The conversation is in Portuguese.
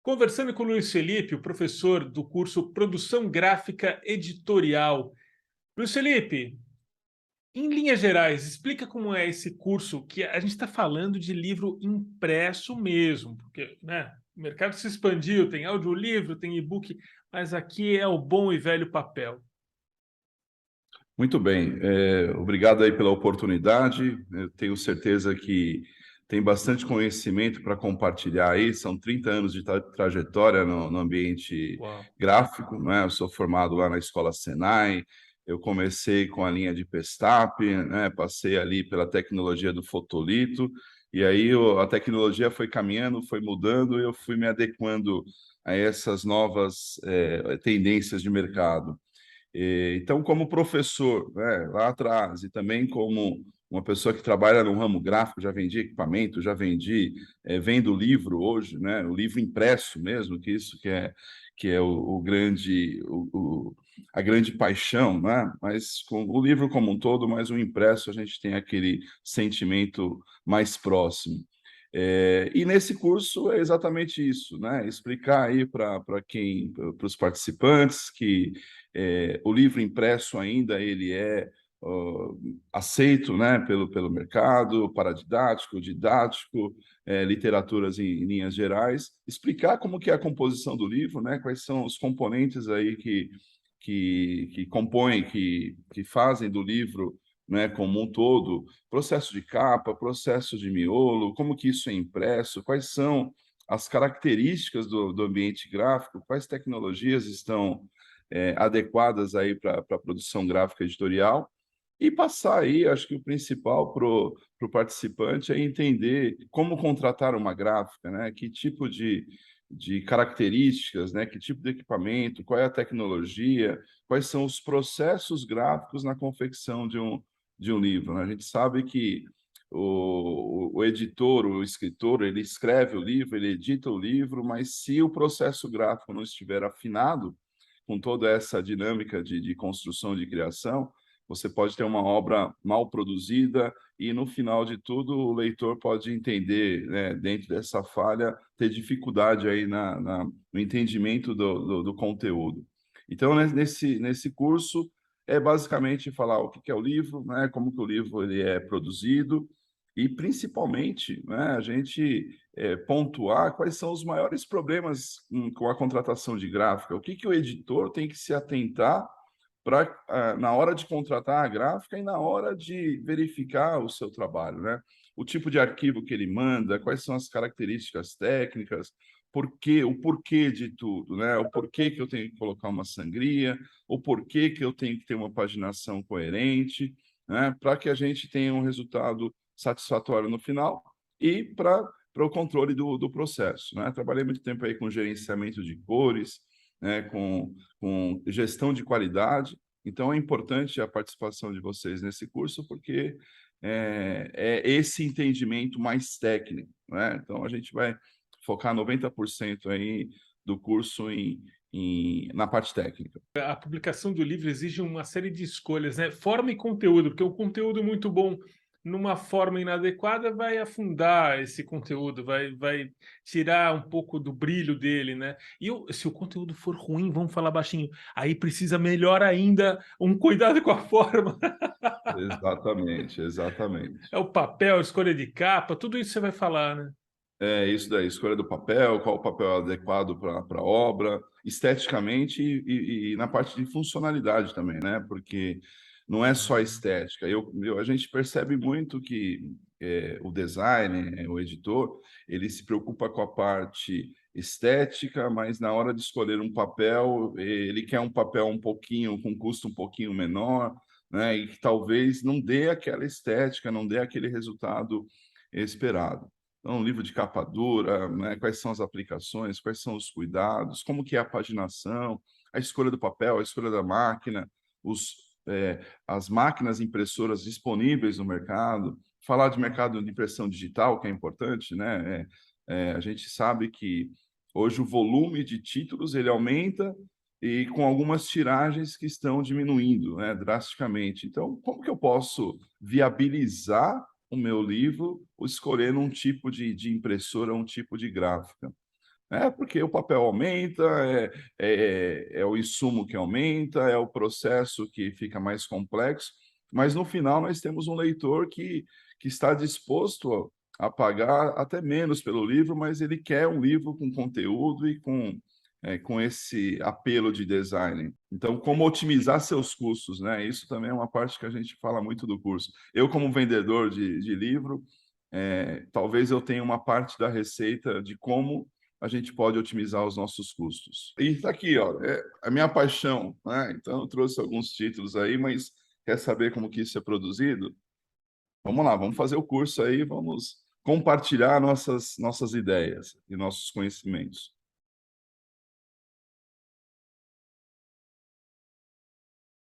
Conversando com o Luiz Felipe, o professor do curso Produção Gráfica Editorial. Luiz Felipe, em linhas gerais, explica como é esse curso, que a gente está falando de livro impresso mesmo, porque, né, o mercado se expandiu, tem audiolivro, tem e-book, mas aqui é o bom e velho papel. Muito bem, obrigado aí pela oportunidade. Eu tenho certeza que tem bastante conhecimento para compartilhar aí. São 30 anos de trajetória no ambiente Uau. gráfico, né? Eu sou formado lá na Escola Senai. Eu comecei com a linha de Pestap, né? Passei ali pela tecnologia do fotolito, e aí a tecnologia foi caminhando, foi mudando, e eu fui me adequando a essas novas tendências de mercado. Então, como professor, né, lá atrás, e também como uma pessoa que trabalha no ramo gráfico, já vendi equipamento, já vendi, vendo livro hoje, né, o livro impresso mesmo, que é o grande, a grande paixão, né? Mas com o livro como um todo, mas o impresso, a gente tem aquele sentimento mais próximo. E nesse curso é exatamente isso, né? Explicar aí para os participantes que o livro impresso ainda ele é aceito, né, pelo mercado, paradidático, didático, literaturas em linhas gerais, explicar como que é a composição do livro, né, quais são os componentes aí que compõem, que fazem do livro, né, como um todo, processo de capa, processo de miolo, como que isso é impresso, quais são as características do ambiente gráfico, quais tecnologias estão adequadas aí para a produção gráfica editorial, e passar aí, acho que o principal para o participante é entender como contratar uma gráfica, né? Que tipo de características, né? Que tipo de equipamento, qual é a tecnologia, quais são os processos gráficos na confecção de um livro, né? A gente sabe que o editor, o escritor, ele escreve o livro, ele edita o livro, mas se o processo gráfico não estiver afinado, com toda essa dinâmica de construção, de criação, você pode ter uma obra mal produzida e, no final de tudo, o leitor pode entender, né, dentro dessa falha, ter dificuldade aí no entendimento do conteúdo. Então, né, nesse curso, é basicamente falar o que é o livro, né, como que o livro ele é produzido e, principalmente, né, a gente pontuar quais são os maiores problemas com a contratação de gráfica, o que o editor tem que se atentar para, na hora de contratar a gráfica e na hora de verificar o seu trabalho, né? O tipo de arquivo que ele manda, quais são as características técnicas, o porquê de tudo, né? O porquê que eu tenho que colocar uma sangria, o porquê que eu tenho que ter uma paginação coerente, né? Para que a gente tenha um resultado satisfatório no final e para o controle do processo, né? Trabalhei muito tempo aí com gerenciamento de cores, né? Com gestão de qualidade. Então, é importante a participação de vocês nesse curso, porque é esse entendimento mais técnico, né? Então, a gente vai focar 90% aí do curso na parte técnica. A publicação do livro exige uma série de escolhas, né? Forma e conteúdo, porque um conteúdo muito bom numa forma inadequada vai afundar esse conteúdo, vai tirar um pouco do brilho dele, né? Se o conteúdo for ruim, vamos falar baixinho, aí precisa melhor ainda um cuidado com a forma. Exatamente, exatamente. É o papel, a escolha de capa, tudo isso você vai falar, né? É isso daí, escolha do papel, qual o papel adequado para a obra, esteticamente e na parte de funcionalidade também, né? Porque não é só Uhum. estética. A gente percebe muito que o designer, o editor, ele se preocupa com a parte estética, mas na hora de escolher um papel, ele quer um papel um pouquinho, com custo um pouquinho menor, né? E que talvez não dê aquela estética, não dê aquele resultado esperado. Então, um livro de capa dura, né? Quais são as aplicações, quais são os cuidados, como que é a paginação, a escolha do papel, a escolha da máquina, as máquinas impressoras disponíveis no mercado, falar de mercado de impressão digital, que é importante, né? A gente sabe que hoje o volume de títulos ele aumenta e com algumas tiragens que estão diminuindo, né, drasticamente. Então, como que eu posso viabilizar o meu livro escolhendo um tipo de impressora, um tipo de gráfica? É, porque o papel aumenta, é o insumo que aumenta, é o processo que fica mais complexo, mas no final nós temos um leitor que está disposto a pagar até menos pelo livro, mas ele quer um livro com conteúdo e com esse apelo de design. Então, como otimizar seus custos, né? Isso também é uma parte que a gente fala muito do curso. Eu, como vendedor de livro, talvez eu tenha uma parte da receita de como a gente pode otimizar os nossos custos. E está aqui, ó, a minha paixão, né? Então, eu trouxe alguns títulos aí, mas quer saber como que isso é produzido? Vamos lá, vamos fazer o curso aí, vamos compartilhar nossas ideias e nossos conhecimentos.